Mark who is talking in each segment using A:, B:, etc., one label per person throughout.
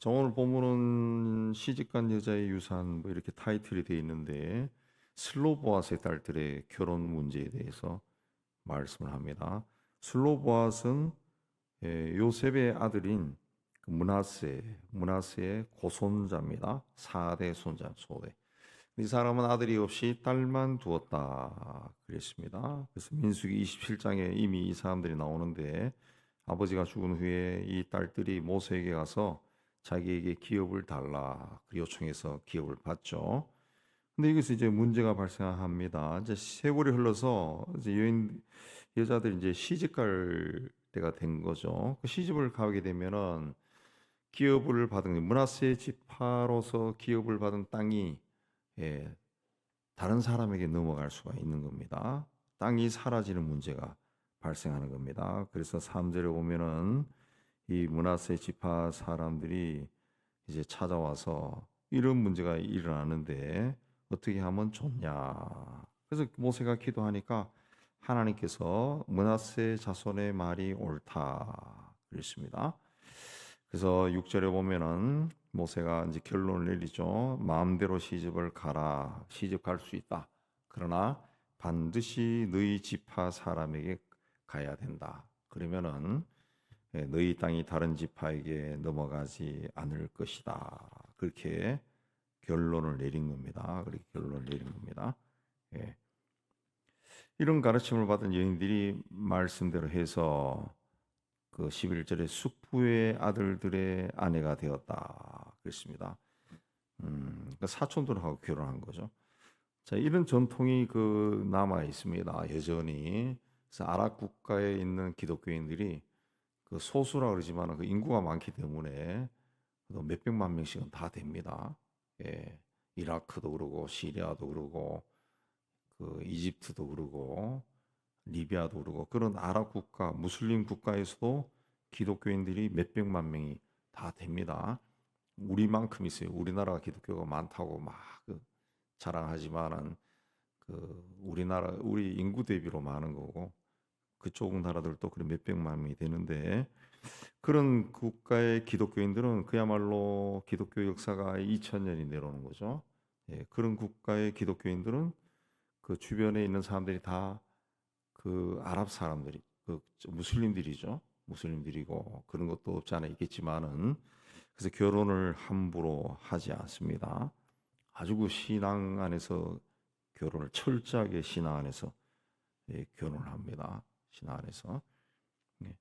A: 자, 오늘 본문은 시집간 여자의 유산 뭐 이렇게 타이틀이 되어 있는데 슬로보아스의 딸들의 결혼 문제에 대해서 말씀을 합니다. 슬로보아스는 요셉의 아들인 그 문하세의 고손자입니다. 4대 손자, 소대. 이 사람은 아들이 없이 딸만 두었다 그랬습니다. 그래서 민수기 27장에 이미 이 사람들이 나오는데 아버지가 죽은 후에 이 딸들이 모세에게 가서 자기에게 기업을 달라 그 요청해서 기업을 받죠. 근데 여기서 이제 문제가 발생합니다. 이제 세월이 흘러서 이제 여자들이 이제 시집 갈 때가 된 거죠. 그 시집을 가게 되면은 기업을 받은 므낫세 지파로서 기업을 받은 땅이 예, 다른 사람에게 넘어갈 수가 있는 겁니다. 땅이 사라지는 문제가 발생하는 겁니다. 그래서 3절에 보면은 이 므낫세 지파 사람들이 이제 찾아와서 이런 문제가 일어나는데 어떻게 하면 좋냐. 그래서 모세가 기도하니까 하나님께서 므낫세 자손의 말이 옳다 그랬습니다. 그래서 6절에 보면은 모세가 이제 결론을 내리죠. 마음대로 시집을 가라. 시집 갈 수 있다. 그러나 반드시 너희 지파 사람에게 가야 된다. 그러면은 너희 땅이 다른 지파에게 넘어가지 않을 것이다. 그렇게 결론을 내린 겁니다. 그렇게 결론을 내린 겁니다. 예. 이런 가르침을 받은 여인들이 말씀대로 해서 그 11절에 숙부의 아들들의 아내가 되었다 그랬습니다. 그러니까 사촌들하고 결혼한 거죠. 자, 이런 전통이 그 남아 있습니다. 여전히. 그래서 아랍 국가에 있는 기독교인들이 그 소수라 그러지만 그 인구가 많기 때문에 몇백만 명씩은 다 됩니다. 예. 이라크도 그러고 시리아도 그러고 그 이집트도 그러고 리비아도 그러고 그런 아랍 국가, 무슬림 국가에서도 기독교인들이 몇백만 명이 다 됩니다. 우리만큼 있어요. 우리나라가 기독교가 많다고 막그 자랑하지만은 그 우리 인구 대비로 많은 거고 그쪽 나라들도 그런 몇백만 명이 되는데 그런 국가의 기독교인들은 그야말로 기독교 역사가 2000년이 내려오는 거죠. 예, 그런 국가의 기독교인들은 그 주변에 있는 사람들이 다 그 아랍 사람들이 그 무슬림들이죠. 무슬림들이고 그런 것도 없지 않아 있겠지만은 그래서 결혼을 함부로 하지 않습니다. 아주 그 신앙 안에서 결혼을 철저하게 신앙 안에서 결혼을 합니다. 신앙 안에서 예.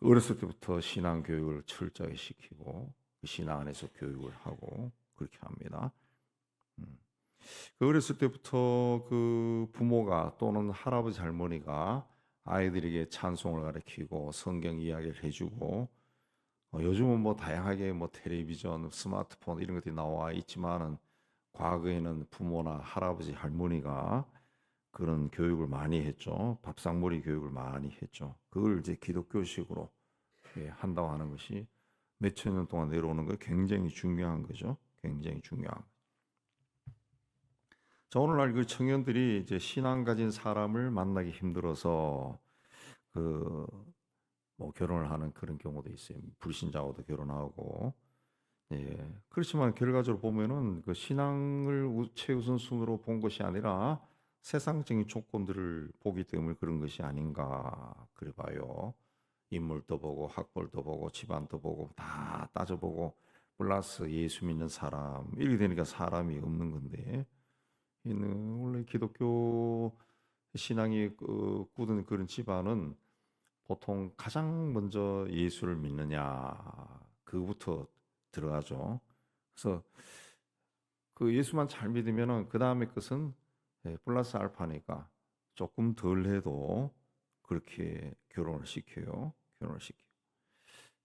A: 어렸을 때부터 신앙 교육을 철저하게 시키고 그 신앙 안에서 교육을 하고 그렇게 합니다. 음. 그 어렸을 때부터 그 부모가 또는 할아버지 할머니가 아이들에게 찬송을 가르치고 성경 이야기를 해주고 요즘은 뭐 다양하게 뭐 텔레비전, 스마트폰 이런 것들이 나와 있지만은 과거에는 부모나 할아버지 할머니가 그런 교육을 많이 했죠. 밥상머리 교육을 많이 했죠. 그걸 이제 기독교식으로 한다고 하는 것이 몇천 년 동안 내려오는 거 굉장히 중요한 거죠. 굉장히 중요한. 자, 오늘날 그 청년들이 이제 신앙 가진 사람을 만나기 힘들어서 그 뭐 결혼을 하는 그런 경우도 있어요. 불신자하고도 결혼하고. 예. 그렇지만 결과적으로 보면은 그 신앙을 최우선순위로 본 것이 아니라 세상적인 조건들을 보기 때문에 그런 것이 아닌가 그래 봐요. 인물도 보고 학벌도 보고 집안도 보고 다 따져보고 플러스 예수 믿는 사람 이렇게 되니까 사람이 없는 건데 이는 원래 기독교 신앙이 굳은 그런 집안은 보통 가장 먼저 예수를 믿느냐 그부터 들어가죠. 그래서 그 예수만 잘 믿으면은 그 다음에 것은 플러스 알파니까 조금 덜 해도 그렇게 결혼을 시켜요. 결혼을 시켜.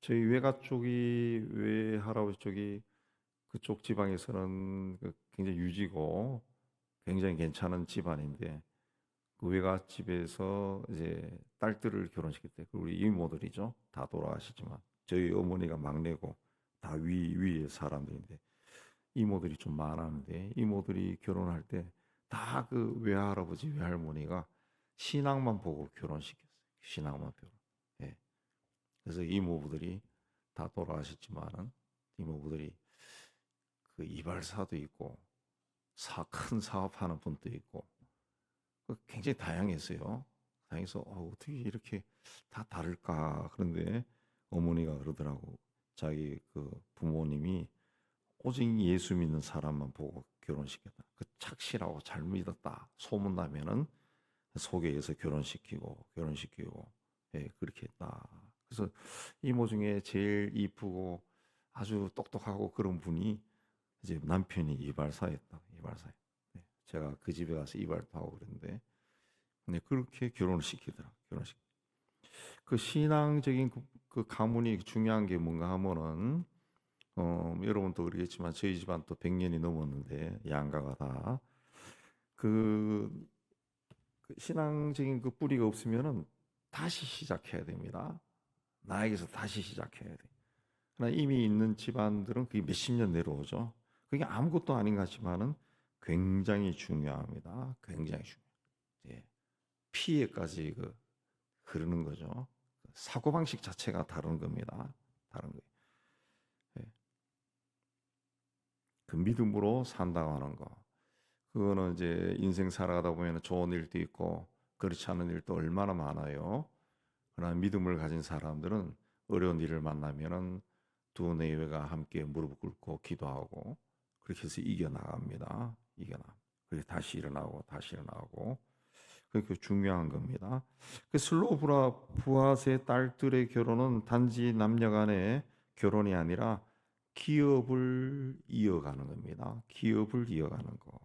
A: 저희 외가 쪽이 외할아버지 쪽이 그쪽 지방에서는 그 굉장히 유지고 굉장히 괜찮은 집안인데 그 외갓집에서 이제 딸들을 결혼시킬 때 우리 이모들이죠. 다 돌아가시지만 저희 어머니가 막내고 다 위에 사람들인데 이모들이 좀 많았는데 이모들이 결혼할 때 다 그 외할아버지 외할머니가 신앙만 보고 결혼시켰어요. 신앙만 보고. 예. 그래서 이모부들이 다 돌아가셨지만은 이모부들이 그 이발사도 있고 큰 사업하는 분도 있고 굉장히 다양했어요. 다양해서 어떻게 이렇게 다 다를까? 그런데 어머니가 그러더라고. 자기 그 부모님이 오직 예수 믿는 사람만 보고 결혼시켰다. 그 착실하고 잘 믿었다. 소문나면은 소개해서 결혼시키고, 예, 그렇게 했다. 그래서 이모 중에 제일 이쁘고 아주 똑똑하고 그런 분이 이제 남편이 이발사였다. 이발사. 네, 제가 그 집에 가서 이발도 하고 그랬는데, 네, 그렇게 결혼을 시키더라. 결혼식. 그 신앙적인 그 가문이 중요한 게 뭔가 하면은 여러분도 그러겠지만 저희 집안 또 100년이 넘었는데 양가가 다 그 신앙적인 그 뿌리가 없으면은 다시 시작해야 됩니다. 나에게서 다시 시작해야 돼. 그러나 이미 있는 집안들은 그게 몇십 년 내려오죠. 그게 아무것도 아닌 것 같지만은 굉장히 중요합니다. 굉장히 중요. 예. 피해까지 흐르는 거죠. 사고 방식 자체가 다른 겁니다. 다른 거예요. 예. 그 믿음으로 산다고 하는 거. 그거는 이제 인생 살아가다 보면 좋은 일도 있고 그렇지 않은 일도 얼마나 많아요. 그러나 믿음을 가진 사람들은 어려운 일을 만나면은 두 내외가 함께 무릎 꿇고 기도하고 그렇게 해서 이겨나갑니다. 그리고 다시 일어나고 다시 일어나고 그게 중요한 겁니다. 그 슬로브라 부하스의 딸들의 결혼은 단지 남녀 간의 결혼이 아니라 기업을 이어가는 겁니다. 기업을 이어가는 거.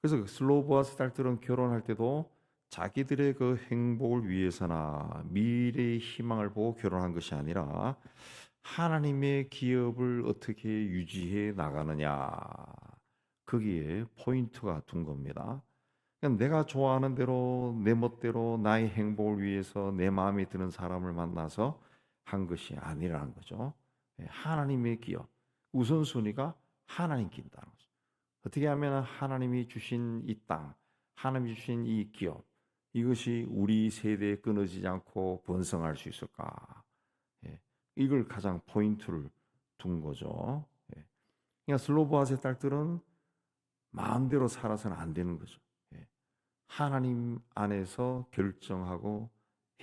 A: 그래서 그 슬로보아스 딸들은 결혼할 때도 자기들의 그 행복을 위해서나 미래의 희망을 보고 결혼한 것이 아니라 하나님의 기업을 어떻게 유지해 나가느냐. 거기에 포인트가 둔 겁니다. 그러니까 내가 좋아하는 대로 내 멋대로 나의 행복을 위해서 내 마음에 드는 사람을 만나서 한 것이 아니라는 거죠. 예, 하나님의 기업. 우선순위가 하나님께 있다는 거죠. 어떻게 하면 하나님이 주신 이 땅, 하나님이 주신 이 기업, 이것이 우리 세대에 끊어지지 않고 번성할 수 있을까? 예, 이걸 가장 포인트를 둔 거죠. 예. 그러니까 슬로보아스의 딸들은 마음대로 살아서는 안 되는 거죠. 예. 하나님 안에서 결정하고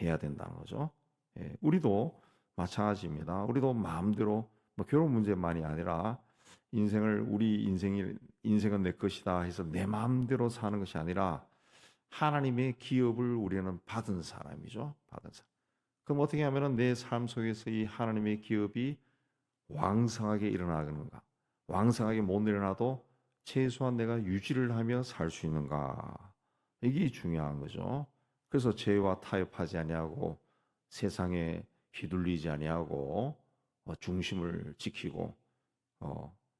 A: 해야 된다는 거죠. 예. 우리도 마찬가지입니다. 우리도 마음대로 뭐 결혼 문제만이 아니라 인생은 내 것이다 해서 내 마음대로 사는 것이 아니라 하나님의 기업을 우리는 받은 사람이죠. 받은 사람. 그럼 어떻게 하면은 내 삶 속에서 이 하나님의 기업이 왕성하게 일어나는가? 왕성하게 못 일어나도 최소한 내가 유지를 하며 살 수 있는가? 이게 중요한 거죠. 그래서 죄와 타협하지 아니하고 세상에 휘둘리지 아니하고 중심을 지키고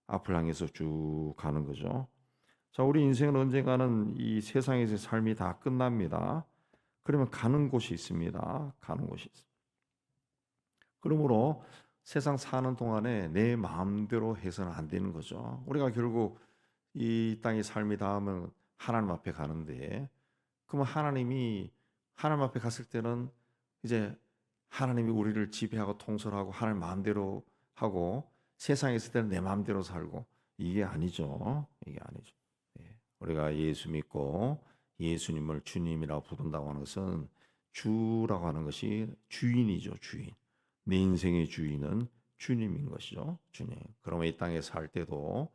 A: 앞을 향해서 쭉 가는 거죠. 자, 우리 인생은 언젠가는 이 세상에서 삶이 다 끝납니다. 그러면 가는 곳이 있습니다. 가는 곳이 있습니다. 그러므로 세상 사는 동안에 내 마음대로 해서는 안 되는 거죠. 우리가 결국 이 땅의 삶이 닿으면 하나님 앞에 가는데, 그러면 하나님 앞에 갔을 때는 이제 하나님이 우리를 지배하고 통솔하고 하나님 마음대로 하고 세상에 있을 때는 내 마음대로 살고 이게 아니죠. 이게 아니죠. 예. 우리가 예수 믿고 예수님을 주님이라고 부른다고 하는 것은 주라고 하는 것이 주인이죠. 주인. 내 인생의 주인은 주님인 것이죠. 주님. 그러면 이 땅에 살 때도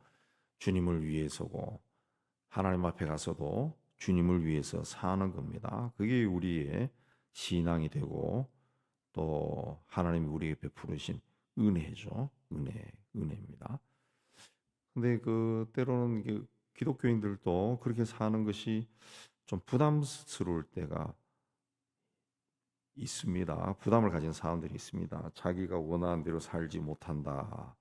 A: 주님을 위해서고 하나님 앞에 가서도 주님을 위해서 사는 겁니다. 그게 우리의 신앙이 되고 또 하나님이 우리에게 베푸르신 은혜죠. 은혜입니다. 근데 때로는 기독교인들도 그렇게 사는 것이 좀 부담스러울 때가 있습니다. 부담을 가진 사람들이 있습니다. 자기가 원하는 대로 살지 못한다.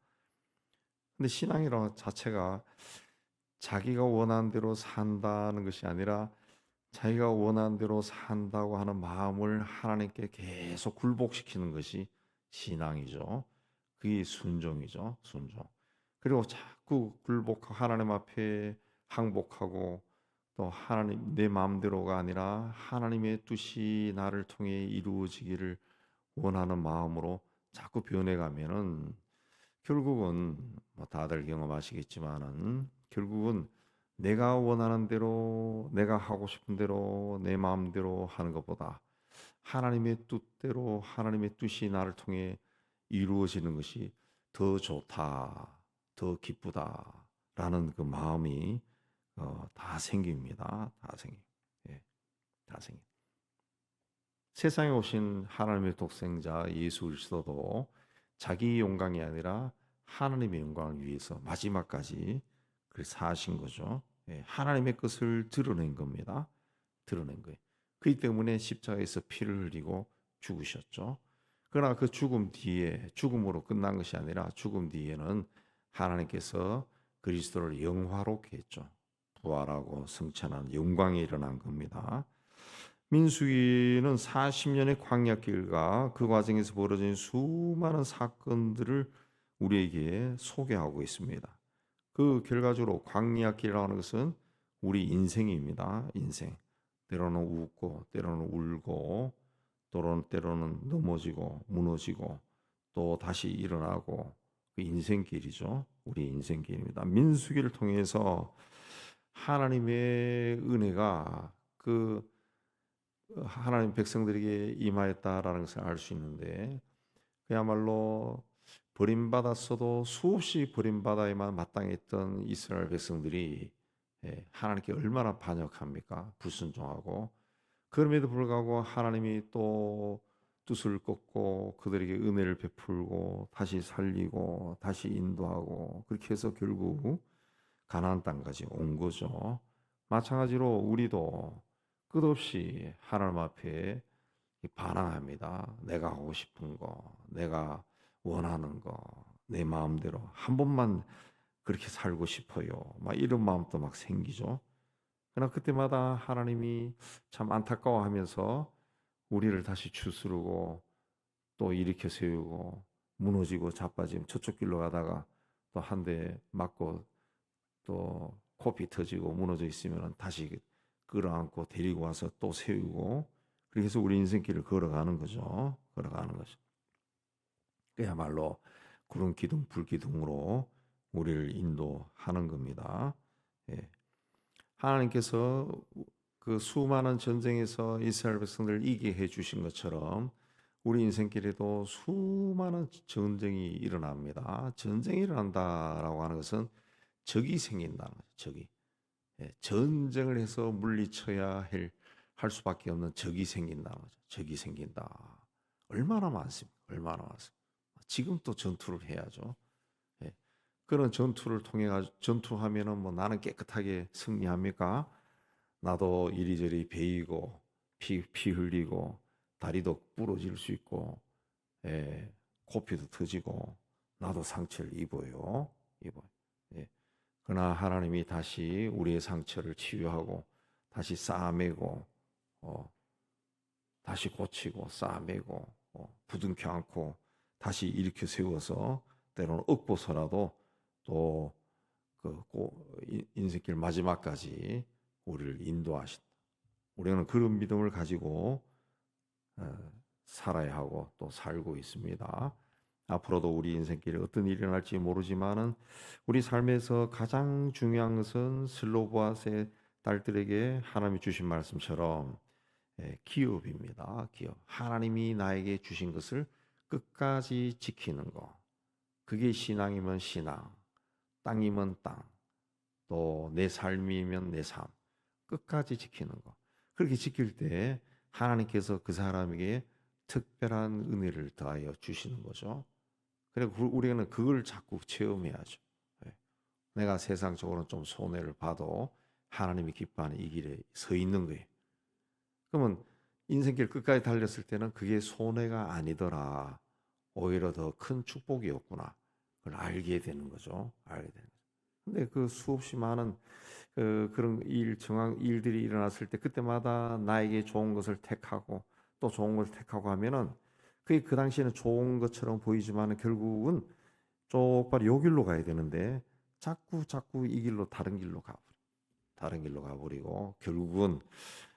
A: 근데 신앙이라는 자체가 자기가 원하는 대로 산다는 것이 아니라 자기가 원하는 대로 산다고 하는 마음을 하나님께 계속 굴복시키는 것이 신앙이죠. 그게 순종이죠. 순종. 그리고 자꾸 하나님 앞에 항복하고 또 하나님 내 마음대로가 아니라 하나님의 뜻이 나를 통해 이루어지기를 원하는 마음으로 자꾸 변해가면은 결국은 뭐 다들 경험하시겠지만은 결국은 내가 원하는 대로 내가 하고 싶은 대로 내 마음대로 하는 것보다 하나님의 뜻대로 하나님의 뜻이 나를 통해 이루어지는 것이 더 좋다, 더 기쁘다라는 그 마음이 다 생깁니다. 다 생겨. 예, 다 생겨. 세상에 오신 하나님의 독생자 예수 그리스도도 자기 영광이 아니라 하나님의 영광을 위해서 마지막까지 그 사신 거죠. 예, 하나님의 것을 드러낸 겁니다. 드러낸 거예요. 그렇기 때문에 십자가에서 피를 흘리고 죽으셨죠. 그러나 그 죽음 뒤에 죽음으로 끝난 것이 아니라 죽음 뒤에는 하나님께서 그리스도를 영화롭게 했죠. 부활하고 승천한 영광이 일어난 겁니다. 민수기는 40년의 광야길과 그 과정에서 벌어진 수많은 사건들을 우리에게 소개하고 있습니다. 그 결과적으로 광야길이라고 하는 것은 우리 인생입니다. 인생. 때로는 웃고 때로는 울고 때로는 넘어지고 무너지고 또 다시 일어나고 그 인생길이죠. 우리 인생길입니다. 민수기를 통해서 하나님의 은혜가 그 하나님 백성들에게 임하였다라는 것을 알 수 있는데 그야말로 버림받았어도 수없이 버림받아야만 마땅했던 이스라엘 백성들이 하나님께 얼마나 반역합니까? 불순종하고 그럼에도 불구하고 하나님이 또 뜻을 꺾고 그들에게 은혜를 베풀고 다시 살리고 다시 인도하고 그렇게 해서 결국 가나안 땅까지 온 거죠. 마찬가지로 우리도 끝없이 하나님 앞에 반항합니다. 내가 하고 싶은 거, 내가 원하는 거, 내 마음대로 한 번만 그렇게 살고 싶어요. 막 이런 마음도 막 생기죠. 그러나 그때마다 하나님이 참 안타까워하면서 우리를 다시 추스르고 또 일으켜 세우고 무너지고 자빠지면 저쪽 길로 가다가 또 한 대 맞고 또 코피 터지고 무너져 있으면 다시 끌어안고 데리고 와서 또 세우고 그렇게 해서 우리 인생길을 걸어가는 거죠. 걸어가는 거죠. 그야말로 구름 기둥 불 기둥으로 우리를 인도하는 겁니다. 예. 하나님께서 그 수많은 전쟁에서 이스라엘 백성들을 이기게 해 주신 것처럼 우리 인생길에도 수많은 전쟁이 일어납니다. 전쟁이 일어난다라고 하는 것은 적이 생긴다는 거죠. 적이. 예, 전쟁을 해서 물리쳐야 할 수밖에 없는 적이 생긴다는 거죠. 적이 생긴다. 얼마나 많습니까? 얼마나 많습니까? 지금 또 전투를 해야죠. 예, 그런 전투를 통해 전투하면은 뭐 나는 깨끗하게 승리합니까? 나도 이리저리 베이고 피 흘리고 다리도 부러질 수 있고 예, 코피도 터지고 나도 상처를 입어요. 입어요. 예. 그러나 하나님이 다시 우리의 상처를 치유하고 다시 쌓아매고 다시 고치고 쌓아매고 부둥켜 안고 다시 일으켜 세워서 때로는 엎어서라도 또 그 인생길 마지막까지 우리를 인도하신다. 우리는 그런 믿음을 가지고 살아야 하고 또 살고 있습니다. 앞으로도 우리 인생길에 어떤 일이 일어날지 모르지만은 우리 삶에서 가장 중요한 것은 슬로보아스의 딸들에게 하나님이 주신 말씀처럼 기업입니다. 기업. 하나님이 나에게 주신 것을 끝까지 지키는 거. 그게 신앙이면 신앙, 땅이면 땅, 또 내 삶이면 내 삶. 끝까지 지키는 거. 그렇게 지킬 때 하나님께서 그 사람에게 특별한 은혜를 더하여 주시는 거죠. 그리고 우리는 그걸 자꾸 체험해야죠. 예. 내가 세상적으로는 좀 손해를 봐도 하나님이 기뻐하는 이 길에 서 있는 거예요. 그러면 인생길 끝까지 달렸을 때는 그게 손해가 아니더라. 오히려 더 큰 축복이었구나. 그걸 알게 되는 거죠. 알게 되는 거죠. 근데 그 수없이 많은 그런 일들이 일어났을 때 그때마다 나에게 좋은 것을 택하고 또 좋은 것을 택하고 하면은 그게 그 당시에는 좋은 것처럼 보이지만 결국은 쪽발 요 길로 가야 되는데 자꾸 이 길로 다른 길로 가버리고 결국은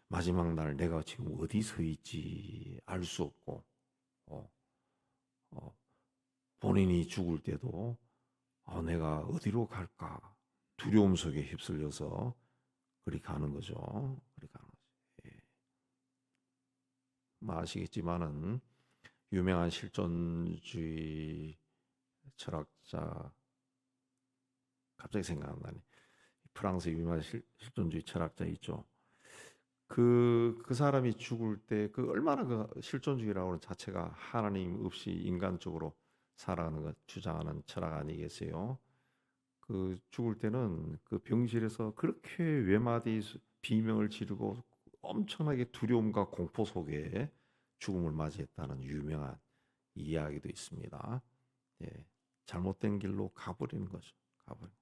A: 마지막 날 내가 지금 어디 서 있지 알 수 없고 어, 어, 본인이 죽을 때도 내가 어디로 갈까 두려움 속에 휩쓸려서 그리 가는 거죠. 그리 가는 거죠. 예. 아시겠지만은 유명한 실존주의 철학자 갑자기 생각 안 나네. 프랑스 유명한 실존주의 철학자 있죠. 그 사람이 죽을 때 그 얼마나 그 실존주의라고 하는 자체가 하나님 없이 인간적으로 살아가는 것 주장하는 철학 아니겠어요? 그 죽을 때는 그 병실에서 그렇게 외마디 비명을 지르고 엄청나게 두려움과 공포 속에 죽음을 맞이했다는 유명한 이야기도 있습니다. 예, 잘못된 길로 가버리는 거죠. 가버리는.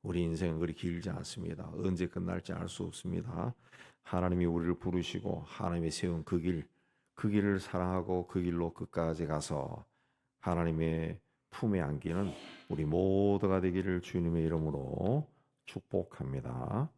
A: 우리 인생은 그리 길지 않습니다. 언제 끝날지 알 수 없습니다. 하나님이 우리를 부르시고 하나님이 세운 그 길, 그 길을 사랑하고 그 길로 끝까지 가서 하나님의 품에 안기는 우리 모두가 되기를 주님의 이름으로 축복합니다.